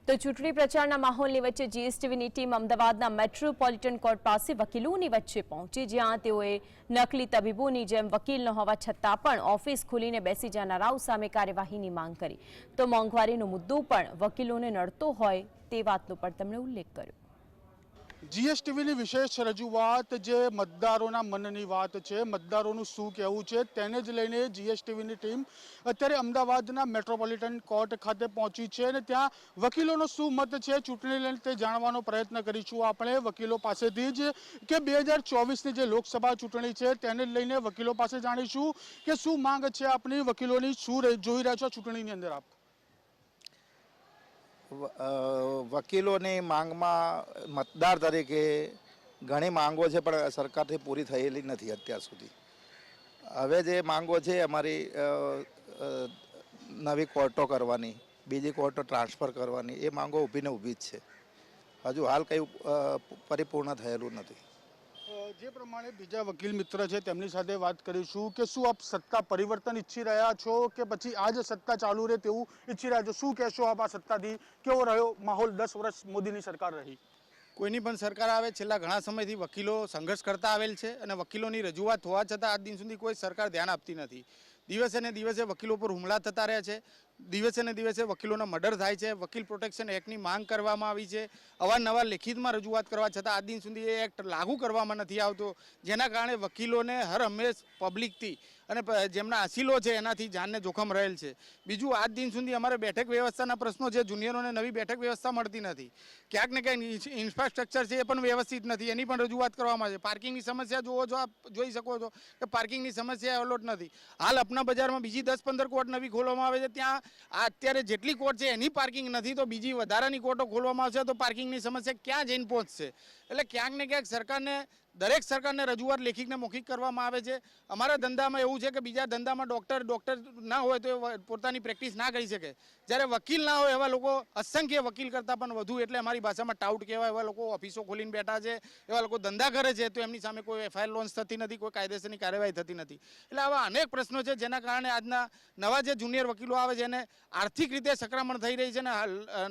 તો ચૂંટણી પ્રચારના માહોલની વચ્ચે જીએસટીવીની ટીમ અમદાવાદના મેટ્રોપોલિટન કોર્ટ પાસે વકીલોની વચ્ચે પહોંચી, જ્યાં તેઓએ નકલી તબીબોની જેમ વકીલ ન હોવા છતાં પણ ઓફિસ ખોલીને બેસી જનારાઓ સામે કાર્યવાહીની માંગ કરી. તો મોંઘવારીનો મુદ્દો પણ વકીલોને નડતો હોય તે વાતનો પણ તેમણે ઉલ્લેખ કર્યો. જીએસટીવીની વિશેષ રજૂઆત જે મતદારોના મનની વાત છે, મતદારોનું શું કહેવું છે તેને જ લઈને જીએસટીવીની ટીમ અત્યારે અમદાવાદના મેટ્રોપોલિટન કોર્ટ ખાતે પહોંચી છે અને ત્યાં વકીલોનો શું મત છે ચૂંટણી લઈને તે જાણવાનો પ્રયત્ન કરીશું આપણે વકીલો પાસેથી જ કે 2024ની જે લોકસભા ચૂંટણી છે તેને લઈને વકીલો પાસે જાણીશું કે શું માંગ છે આપની વકીલોની, શું જોઈ રહ્યા છો ચૂંટણીની અંદર આપ? વકીલોની માંગમાં મતદાર તરીકે ઘણી માંગો છે પણ સરકારથી પૂરી થયેલી નથી અત્યાર સુધી. હવે જે માંગો છે અમારી નવી કોર્ટો કરવાની, બીજી કોર્ટો ટ્રાન્સફર કરવાની, એ માંગો ઊભીને ઊભી જ છે. હજુ હાલ કંઈ પરિપૂર્ણ થયેલું નથી. જે પ્રમાણે બીજા વકીલ મિત્ર છે તેમની સાથે વાત કરીશું કે શું આપ સત્તા પરિવર્તન ઈચ્છી રહ્યા છો કે પછી આ જ સત્તા ચાલુ રહે તેવું ઈચ્છી રહ્યા છો? શું કહેશો આપ આ સત્તાથી? કેવો રહ્યો માહોલ 10 વર્ષ મોદીની સરકાર રહી? કોઈની પણ સરકાર આવે, છેલ્લા ઘણા સમયથી વકીલો સંઘર્ષ કરતા આવેલ છે અને વકીલોની રજૂઆત હોવા છતાં આજ દિન સુધી કોઈ સરકાર ધ્યાન આપતી નથી. દિવસે ને દિવસે વકીલો પર હુમલા થતા રહ્યા છે, દિવસે ને દિવસે વકીલોનો મર્ડર થાય છે. વકીલ પ્રોટેક્શન એક્ટની માંગ કરવામાં આવી છે, અવારનવાર લેખિતમાં રજૂઆત કરવા છતાં આજ દિન સુધી એ એક્ટ લાગુ કરવામાં નથી આવતો, જેના કારણે વકીલોને હર હંમેશ પબ્લિકથી અને જેમના અસીલો છે એનાથી જાનને જોખમ રહેલ છે. બીજું, આજ દિન સુધી અમારે બેઠક વ્યવસ્થાના પ્રશ્નો છે, જુનિયરોને નવી બેઠક વ્યવસ્થા મળતી નથી. ક્યાંક ને ક્યાંક ઇન્ફ્રાસ્ટ્રક્ચર છે એ પણ વ્યવસ્થિત નથી, એની પણ રજૂઆત કરવામાં આવે છે. પાર્કિંગની સમસ્યા જુઓ છો, આપ જોઈ શકો છો કે પાર્કિંગની સમસ્યા અલોટ નથી. હાલ અપના બજારમાં બીજી 10-15 કોર્ટ નવી ખોલવામાં આવે છે, ત્યાં અત્યારે જેટલી કોર્ટ છે એની પાર્કિંગ નથી, તો બીજી વધારાની કોર્ટો ખોલવામાં આવશે તો પાર્કિંગની સમસ્યા ક્યાં જઈને પહોંચશે? એટલે ક્યાંક ને ક્યાંક દરેક સરકારને રજૂઆત લેખિતને મૌખિક કરવામાં આવે છે. અમારા ધંધામાં એવું છે કે બીજા ધંધામાં ડૉક્ટર ના હોય તો એ પોતાની પ્રેક્ટિસ ના કરી શકે, જ્યારે વકીલ ના હોય એવા લોકો અસંખ્ય વકીલ કરતાં પણ વધુ, એટલે અમારી ભાષામાં ટાઉટ કહેવાય, એવા લોકો ઓફિસો ખોલીને બેઠા છે, એવા લોકો ધંધા કરે છે, તો એમની સામે કોઈ એફઆઈઆર લોન્ચ થતી નથી, કોઈ કાયદેસરની કાર્યવાહી થતી નથી. એટલે આવા અનેક પ્રશ્નો છે જેના કારણે આજના નવા જે જુનિયર વકીલો આવે છે એને આર્થિક રીતે સંક્રમણ થઈ રહી છે અને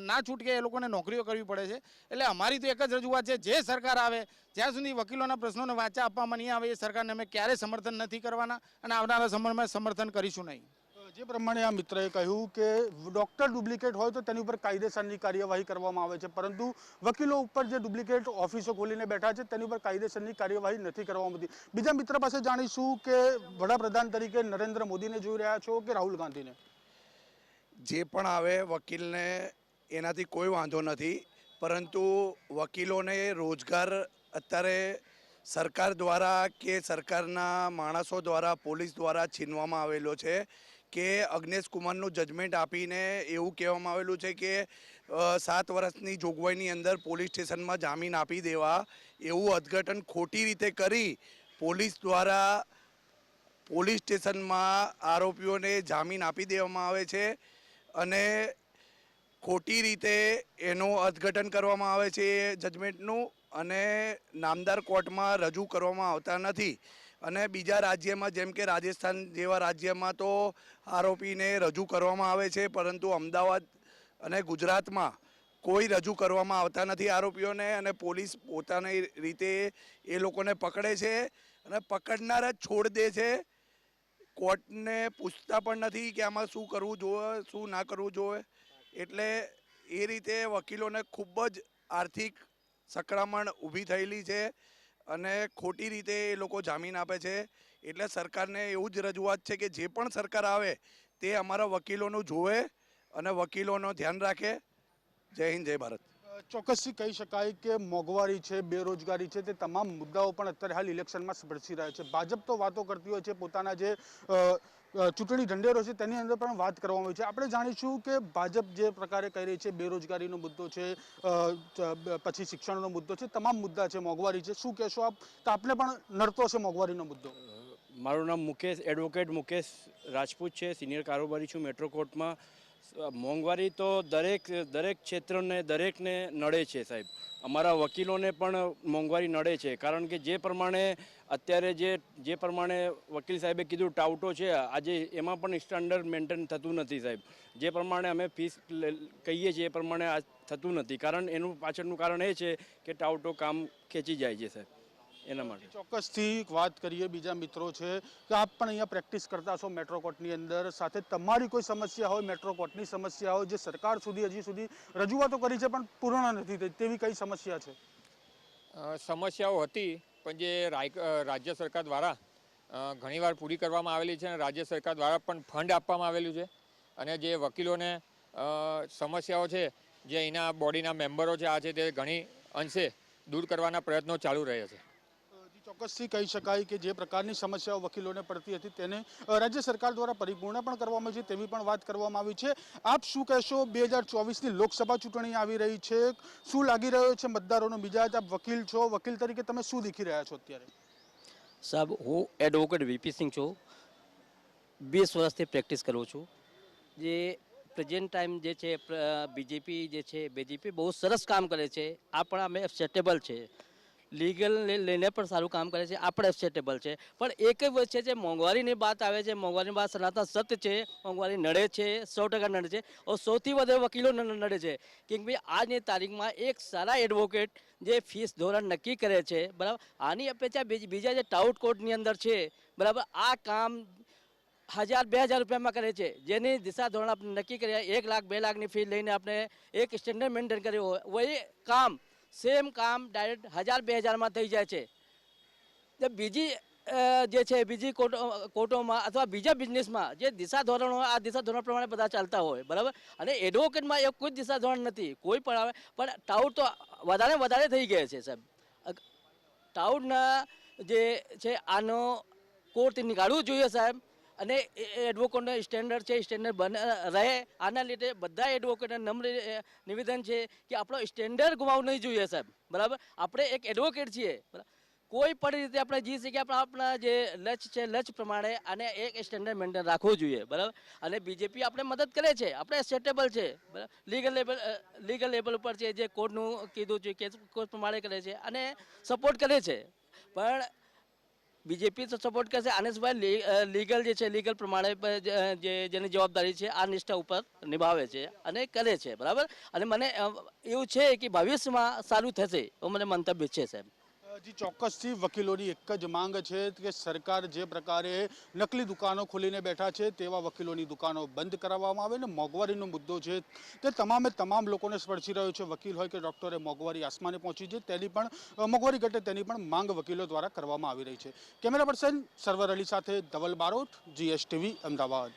ના છૂટકે એ લોકોને નોકરીઓ કરવી પડે છે. એટલે અમારી તો એક જ રજૂઆત છે, જે સરકાર આવે જ્યાં સુધી વકીલોના પ્રશ્નોને વાચા આપવામાં નહીં આવે એ સરકારને અમે ક્યારે સમર્થન નથી કરવાના અને આવનારા સમયમાં સમર્થન કરીશું નહીં. જે પ્રમાણે આ મિત્રએ કહ્યું કે ડૉક્ટર ડુપ્લિકેટ હોય તો તેની ઉપર કાયદેસરની કાર્યવાહી કરવામાં આવે છે, પરંતુ વકીલો ઉપર જે ડુપ્લિકેટ ઓફિસો ખોલીને બેઠા છે તેની ઉપર કાયદેસરની કાર્યવાહી નથી કરવામાં આવતી. બીજા મિત્ર પાસે જાણીશું કે વડાપ્રધાન તરીકે નરેન્દ્ર મોદીને જોઈ રહ્યા છો કે રાહુલ ગાંધીને? જે પણ આવે વકીલને એનાથી કોઈ વાંધો નથી, પરંતુ વકીલોને રોજગાર અત્યારે સરકાર દ્વારા કે સરકારના માણસો દ્વારા, પોલીસ દ્વારા છીનવામાં આવેલો છે. કે અગ્નેશ કુમારનું જજમેન્ટ આપીને એવું કહેવામાં આવેલું છે કે 7 વર્ષની જોગવાઈની અંદર પોલીસ સ્ટેશનમાં જામીન આપી દેવા, એવું અર્થઘટન ખોટી રીતે કરી પોલીસ દ્વારા પોલીસ સ્ટેશનમાં આરોપીઓને જામીન આપી દેવામાં આવે છે અને ખોટી રીતે એનું અર્થઘટન કરવામાં આવે છે એ જજમેન્ટનું, અને નામદાર કોર્ટમાં રજૂ કરવામાં આવતા નથી. અને બીજા રાજ્યમાં જેમ કે રાજસ્થાન જેવા રાજ્યમાં તો આરોપીને રજૂ કરવામાં આવે છે, પરંતુ અમદાવાદ અને ગુજરાતમાં કોઈ રજૂ કરવામાં આવતા નથી આરોપીઓને, અને પોલીસ પોતાની રીતે એ લોકોને પકડે છે અને પકડનાર જ છોડ દે છે. કોર્ટને પૂછતા પણ નથી કે આમાં શું કરવું જોઈએ, શું ના કરવું જોઈએ. એટલે એ રીતે વકીલોને ખૂબ જ આર્થિક સંકળામણ ઊભી થયેલી છે અને ખોટી રીતે એ લોકો જામીન આપે છે. એટલે સરકારને એવું જ રજૂઆત છે કે જે પણ સરકાર આવે તે અમારા વકીલોનું જોવે અને વકીલોનું ધ્યાન રાખે. જય હિન્દ, જય ભારત. ચોક્કસથી કહી શકાય કે મોંઘવારી છે, બેરોજગારી છે, તે તમામ મુદ્દાઓ પણ અત્યારે હાલ ઇલેક્શનમાં સ્પર્શી રહ્યા છે. ભાજપ તો વાતો કરતી હોય છે, પોતાના જે ચૂંટણી ઢંઢેરો છે તેની અંદર પણ વાત કરવામાં આવી છે. આપણે જાણીશું કે ભાજપ જે પ્રકારે કહી રહી છે, બેરોજગારીનો મુદ્દો છે, પછી શિક્ષણનો મુદ્દો છે, તમામ મુદ્દા છે, મોંઘવારી છે. શું કહેશો આપ? તો આપને પણ નડતો હશે મોંઘવારીનો મુદ્દો? મારું નામ એડવોકેટ મુકેશ રાજપૂત છે, સિનિયર કારોબારી છું મેટ્રો કોર્ટમાં. મોંઘવારી તો દરેક ક્ષેત્રને દરેકને નડે છે સાહેબ. અમારા વકીલોને પણ મોંઘવારી નડે છે, કારણ કે જે પ્રમાણે અત્યારે જે પ્રમાણે વકીલ સાહેબે કીધું ટાઉટો છે આજે એમાં પણ સ્ટાન્ડર્ડ મેન્ટેન થતું નથી સાહેબ. જે પ્રમાણે અમે ફીસ કહીએ છીએ એ પ્રમાણે આ થતું નથી, કારણ એનું પાછળનું કારણ એ છે કે ટાઉટો કામ ખેંચી જાય છે સાહેબ, એના માટે. ચોક્કસથી વાત કરીએ, બીજા મિત્રો છે કે આપ પણ અહીંયા પ્રેક્ટિસ કરતા છો મેટ્રો કોર્ટની અંદર, સાથે તમારી કોઈ સમસ્યા હોય, મેટ્રો કોર્ટની સમસ્યા હોય જે સરકાર સુધી હજી સુધી રજૂઆતો કરી છે પણ પૂર્ણ નથી થઈ, તેવી કઈ સમસ્યા છે? સમસ્યાઓ હતી પણ જે રાજ્ય સરકાર દ્વારા ઘણીવાર પૂરી કરવામાં આવેલી છે અને રાજ્ય સરકાર દ્વારા પણ ફંડ આપવામાં આવેલું છે અને જે વકીલોને સમસ્યાઓ છે જે અહીંના બોડીના મેમ્બરો છે આ છે તે ઘણી અંશે દૂર કરવાના પ્રયત્નો ચાલુ રહ્યા છે. ચોક્કસથી કહી શકાય કે જે પ્રકારની સમસ્યાઓ વકીલોને પડતી હતી તેને રાજ્ય સરકાર દ્વારા પરિપૂર્ણ પણ કરવામાં આવી છે તેવી પણ વાત કરવામાં આવી છે. આપ શું કહેશો, 2024ની લોકસભા ચૂંટણી આવી રહી છે, શું લાગી રહ્યો છે મતદારોનો મિજાજ? આપ વકીલ છો, વકીલ તરીકે તમે શું દેખી રહ્યા છો અત્યારે? સાહેબ, હું એડવોકેટ વીપી સિંહ છું, 20 વર્ષથી પ્રેક્ટિસ કરું છું. જે પ્રેઝન્ટ ટાઈમ જે છે બીજેપી બહુ સરસ કામ કરે છે, આ પણ અમે એક્સેપ્ટેબલ છે. લીગલ લઈને પણ સારું કામ કરે છે, આ પણ એક્સેપ્ટેબલ છે. પણ એક જ વચ્ચે જે મોંઘવારીની વાત આવે છે, મોંઘવારીની વાત સનાતન સત્ય છે, મોંઘવારી નડે છે, 100% નડે છે. और સૌથી વધારે વકીલો નડે છે કેમ કે આજની તારીખમાં એક સારા એડવોકેટ જે ફીસ ધોરણ નક્કી કરે છે, બરાબર, આની અપેક્ષા બીજા જે ટાઉટ કોર્ટની અંદર છે, બરાબર, આ કામ 1000-2000 રૂપિયામાં કરે છે, જેની દિશા ધોરણ આપણે નક્કી કર્યા 1 લાખ 2 લાખની ફી લઈને આપણે એક સ્ટેન્ડર્ડ મેન્ટેન કર્યો હોય, વही કામ સેમ કામ ડાયરેક્ટ 1000-2000માં થઈ જાય છે. બીજી જે છે બીજી કોર્ટોમાં અથવા બીજા બિઝનેસમાં જે દિશા ધોરણ હોય, આ દિશા ધોરણ પ્રમાણે બધા ચાલતા હોય, બરાબર. અને એડવોકેટમાં એ કોઈ દિશા ધોરણ નથી, કોઈ પણ આવે, પણ ટાઉટ તો વધારે થઈ ગયા છે સાહેબ. ટાઉટના જે છે આનો કોર્ટ નીકાળવું જોઈએ સાહેબ, અને એડવોકેટનો સ્ટેન્ડર્ડ છે સ્ટેન્ડર્ડ રહે. આના લીધે બધા એડવોકેટને નમ્ર નિવેદન છે કે આપણો સ્ટેન્ડર્ડ ગુમાવવું નહીં જોઈએ સાહેબ, બરાબર. આપણે એક એડવોકેટ છીએ, બરાબર, કોઈ પણ રીતે આપણે જીત શકીએ, આપણા જે લક્ષ્ય છે લક્ષ્ય પ્રમાણે અને એક સ્ટેન્ડર્ડ મેન્ટેન રાખવું જોઈએ, બરાબર. અને બીજેપી આપણે મદદ કરે છે, આપણે એક્સેપ્ટેબલ છે, બરાબર. લીગલ લેવલ ઉપર છે, જે કોર્ટનું કીધું છે કે કોર્ટ પ્રમાણે કરે છે અને સપોર્ટ કરે છે. પણ બીજેપી તો સપોર્ટ કરશે, આને સિવાય લીગલ જે છે લીગલ પ્રમાણે જેની જવાબદારી છે આ નિષ્ઠા ઉપર નિભાવે છે અને કરે છે, બરાબર. અને મને એવું છે કે ભવિષ્યમાં સારું થશે એવું મને મંતવ્ય છે સાહેબ. જી, ચોક્કસથી વકીલોની એક જ માંગ છે કે સરકાર જે પ્રકારે નકલી દુકાનો ખોલીને બેઠા છે તેવા વકીલોની દુકાનો બંધ કરાવવામાં આવે ને મોંઘવારીનો મુદ્દો છે તે તમામ લોકોને સ્પર્શી રહ્યો છે. વકીલ હોય કે ડૉક્ટરે મોંઘવારી આસમાને પહોંચી છે, તેની પણ મોંઘવારી ઘટે તેની પણ માંગ વકીલો દ્વારા કરવામાં આવી રહી છે. કેમેરા પર્સન સરવર અલી સાથે ધવલ બારોટ, GSTV, અમદાવાદ.